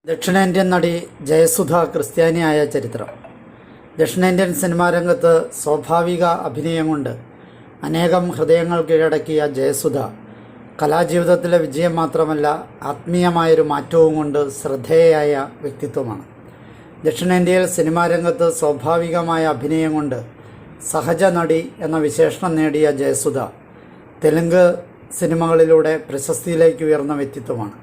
ദക്ഷിണേന്ത്യൻ നടി ജയസുധ ക്രിസ്ത്യാനിയായ ചരിത്രം. ദക്ഷിണേന്ത്യൻ സിനിമാ രംഗത്ത് സ്വാഭാവിക അഭിനയം കൊണ്ട് അനേകം ഹൃദയങ്ങൾ കീഴടക്കിയ ജയസുധ കലാജീവിതത്തിലെ വിജയം മാത്രമല്ല ആത്മീയമായൊരു മാറ്റവും കൊണ്ട് ശ്രദ്ധേയയായ വ്യക്തിത്വമാണ്. ദക്ഷിണേന്ത്യയിൽ സിനിമാ രംഗത്ത് സ്വാഭാവികമായ അഭിനയം കൊണ്ട് സഹജ നടി എന്ന വിശേഷണം നേടിയ ജയസുധ തെലുങ്ക് സിനിമകളിലൂടെ പ്രശസ്തിയിലേക്ക് ഉയർന്ന വ്യക്തിത്വമാണ്.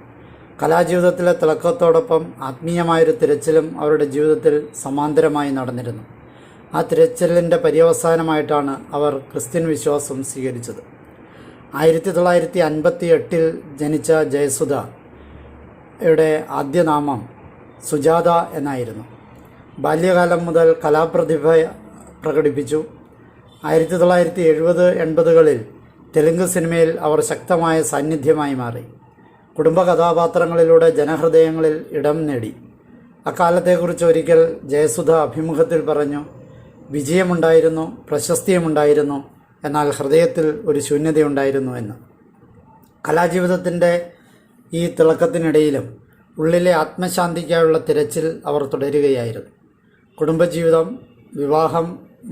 കലാജീവിതത്തിലെ തിളക്കത്തോടൊപ്പം ആത്മീയമായൊരു തിരച്ചിലും അവരുടെ ജീവിതത്തിൽ സമാന്തരമായി നടന്നിരുന്നു. ആ തിരച്ചിലിൻ്റെ പര്യവസാനമായിട്ടാണ് അവർ ക്രിസ്ത്യൻ വിശ്വാസം സ്വീകരിച്ചത്. 1958 ജനിച്ച ജയസുധയുടെ ആദ്യനാമം സുജാത എന്നായിരുന്നു. ബാല്യകാലം മുതൽ കലാപ്രതിഭ പ്രകടിപ്പിച്ചു. 1970-80കളിൽ തെലുങ്ക് സിനിമയിൽ അവർ ശക്തമായ സാന്നിധ്യമായി മാറി. കുടുംബ കഥാപാത്രങ്ങളിലൂടെ ജനഹൃദയങ്ങളിൽ ഇടം നേടി. അക്കാലത്തെക്കുറിച്ച് ഒരിക്കൽ ജയസുധ അഭിമുഖത്തിൽ പറഞ്ഞു, വിജയമുണ്ടായിരുന്നു, പ്രശസ്തിയുമുണ്ടായിരുന്നു, എന്നാൽ ഹൃദയത്തിൽ ഒരു ശൂന്യതയുണ്ടായിരുന്നു എന്ന്. കലാജീവിതത്തിൻ്റെ ഈ തിളക്കത്തിനിടയിലും ഉള്ളിലെ ആത്മശാന്തിക്കായുള്ള തിരച്ചിൽ അവർ തുടരുകയായിരുന്നു. കുടുംബജീവിതം, വിവാഹം,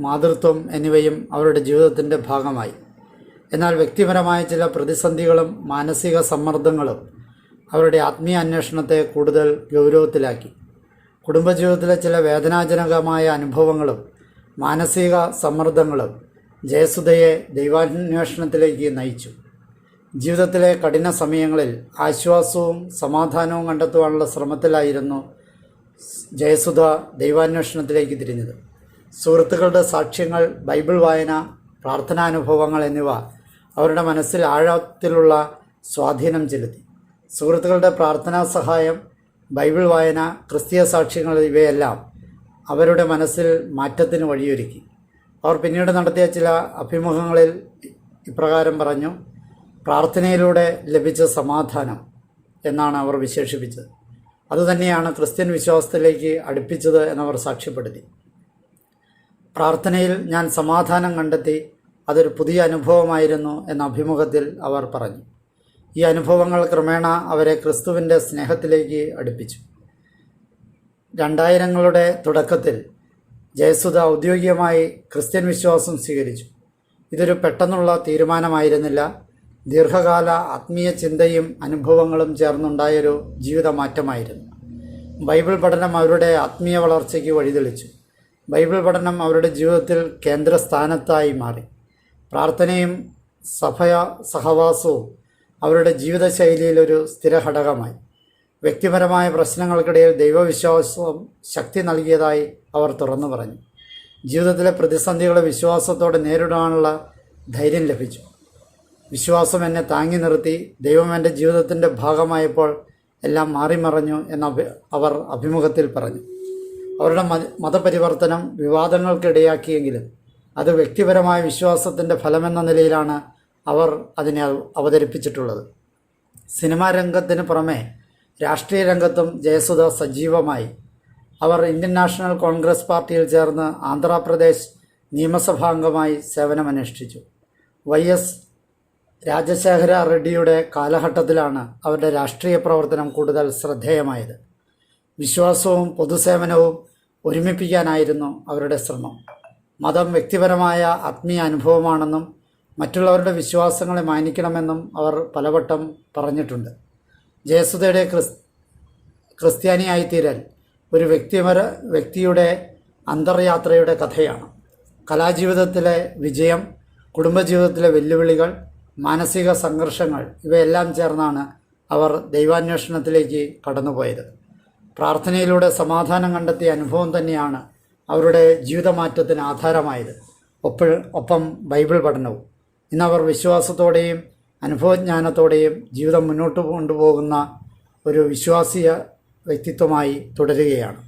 മാതൃത്വം എന്നിവയും അവരുടെ ജീവിതത്തിൻ്റെ ഭാഗമായി. എന്നാൽ വ്യക്തിപരമായ ചില പ്രതിസന്ധികളും മാനസിക സമ്മർദ്ദങ്ങളും അവരുടെ ആത്മീയ അന്വേഷണത്തെ കൂടുതൽ ഗൗരവത്തിലാക്കി. കുടുംബജീവിതത്തിലെ ചില വേദനാജനകമായ അനുഭവങ്ങളും മാനസിക സമ്മർദ്ദങ്ങളും ജയസുധയെ ദൈവാന്വേഷണത്തിലേക്ക് നയിച്ചു. ജീവിതത്തിലെ കഠിന സമയങ്ങളിൽ ആശ്വാസവും സമാധാനവും കണ്ടെത്തുവാനുള്ള ശ്രമത്തിലായിരുന്നു ജയസുധ ദൈവാന്വേഷണത്തിലേക്ക് തിരിഞ്ഞത്. സുഹൃത്തുക്കളുടെ സാക്ഷ്യങ്ങൾ, ബൈബിൾ വായന, പ്രാർത്ഥനാനുഭവങ്ങൾ എന്നിവ അവരുടെ മനസ്സിൽ ആഴത്തിലുള്ള സ്വാധീനം ചെലുത്തി. സുഹൃത്തുക്കളുടെ പ്രാർത്ഥനാ സഹായം, ബൈബിൾ വായന, ക്രിസ്തീയ സാക്ഷ്യങ്ങൾ ഇവയെല്ലാം അവരുടെ മനസ്സിൽ മാറ്റത്തിന് വഴിയൊരുക്കി. അവർ പിന്നീട് നടത്തിയ ചില അഭിമുഖങ്ങളിൽ ഇപ്രകാരം പറഞ്ഞു, പ്രാർത്ഥനയിലൂടെ ലഭിച്ച സമാധാനം എന്നാണ് അവർ വിശേഷിപ്പിച്ചത്. അതുതന്നെയാണ് ക്രിസ്ത്യൻ വിശ്വാസത്തിലേക്ക് അടുപ്പിച്ചത് എന്നവർ സാക്ഷ്യപ്പെടുത്തി. പ്രാർത്ഥനയിൽ ഞാൻ സമാധാനം കണ്ടെത്തി, അതൊരു പുതിയ അനുഭവമായിരുന്നു എന്ന അഭിമുഖത്തിൽ അവർ പറഞ്ഞു. ഈ അനുഭവങ്ങൾ ക്രമേണ അവരെ ക്രിസ്തുവിൻ്റെ സ്നേഹത്തിലേക്ക് അടുപ്പിച്ചു. 2000കളുടെ തുടക്കത്തിൽ ജയസുധ ഔദ്യോഗികമായി ക്രിസ്ത്യൻ വിശ്വാസം സ്വീകരിച്ചു. ഇതൊരു പെട്ടെന്നുള്ള തീരുമാനമായിരുന്നില്ല. ദീർഘകാല ആത്മീയ ചിന്തയും അനുഭവങ്ങളും ചേർന്നുണ്ടായൊരു ജീവിതമാറ്റമായിരുന്നു. ബൈബിൾ പഠനം അവരുടെ ആത്മീയ വളർച്ചയ്ക്ക് വഴിതെളിച്ചു. ബൈബിൾ പഠനം അവരുടെ ജീവിതത്തിൽ കേന്ദ്രസ്ഥാനത്തായി മാറി. പ്രാർത്ഥനയും സഹവാസവും അവരുടെ ജീവിതശൈലിയിലൊരു സ്ഥിരഘടകമായി. വ്യക്തിപരമായ പ്രശ്നങ്ങൾക്കിടയിൽ ദൈവവിശ്വാസം ശക്തി നൽകിയതായി അവർ തുറന്നു പറഞ്ഞു. ജീവിതത്തിലെ പ്രതിസന്ധികളെ വിശ്വാസത്തോടെ നേരിടാനുള്ള ധൈര്യം ലഭിച്ചു. വിശ്വാസം എന്നെ താങ്ങി നിർത്തി, ദൈവം എൻ്റെ ജീവിതത്തിൻ്റെ ഭാഗമായപ്പോൾ എല്ലാം മാറിമറഞ്ഞു എന്ന് അവർ അഭിമുഖത്തിൽ പറഞ്ഞു. അവരുടെ മതപരിവർത്തനം വിവാദങ്ങൾക്കിടയാക്കിയെങ്കിലും അത് വ്യക്തിപരമായ വിശ്വാസത്തിൻ്റെ ഫലമെന്ന നിലയിലാണ് അവർ അതിനെ അവതരിപ്പിച്ചിട്ടുള്ളത്. സിനിമാ രംഗത്തിന് പുറമെ രാഷ്ട്രീയ രംഗത്തും ജയസുധ സജീവമായി. അവർ ഇന്ത്യൻ നാഷണൽ കോൺഗ്രസ് പാർട്ടിയിൽ ചേർന്ന് ആന്ധ്രാപ്രദേശ് നിയമസഭാംഗമായി സേവനമനുഷ്ഠിച്ചു. YS രാജശേഖര റെഡ്ഡിയുടെ കാലഘട്ടത്തിലാണ് അവരുടെ രാഷ്ട്രീയ പ്രവർത്തനം കൂടുതൽ ശ്രദ്ധേയമായത്. വിശ്വാസവും പൊതുസേവനവും ഒരുമിപ്പിക്കാനായിരുന്നു അവരുടെ ശ്രമം. മതം വ്യക്തിപരമായ ആത്മീയ അനുഭവമാണെന്നും മറ്റുള്ളവരുടെ വിശ്വാസങ്ങളെ മാനിക്കണമെന്നും അവർ പലവട്ടം പറഞ്ഞിട്ടുണ്ട്. ജയസുധയുടെ ക്രിസ്ത്യാനിയായിത്തീരൽ ഒരു വ്യക്തിയുടെ അന്തർയാത്രയുടെ കഥയാണ്. കലാജീവിതത്തിലെ വിജയം, കുടുംബജീവിതത്തിലെ വെല്ലുവിളികൾ, മാനസിക സംഘർഷങ്ങൾ ഇവയെല്ലാം ചേർന്നാണ് അവർ ദൈവാന്വേഷണത്തിലേക്ക് കടന്നുപോയത്. പ്രാർത്ഥനയിലൂടെ സമാധാനം കണ്ടെത്തിയ അനുഭവം തന്നെയാണ് അവരുടെ ജീവിതമാറ്റത്തിന് ആധാരമായത്. ഒപ്പം ബൈബിൾ പഠനവും. ഇന്നവർ വിശ്വാസത്തോടെയും അനുഭവജ്ഞാനത്തോടെയും ജീവിതം മുന്നോട്ട് കൊണ്ടുപോകുന്ന ഒരു വിശ്വാസിയ വ്യക്തിത്വമായി തുടരുകയാണ്.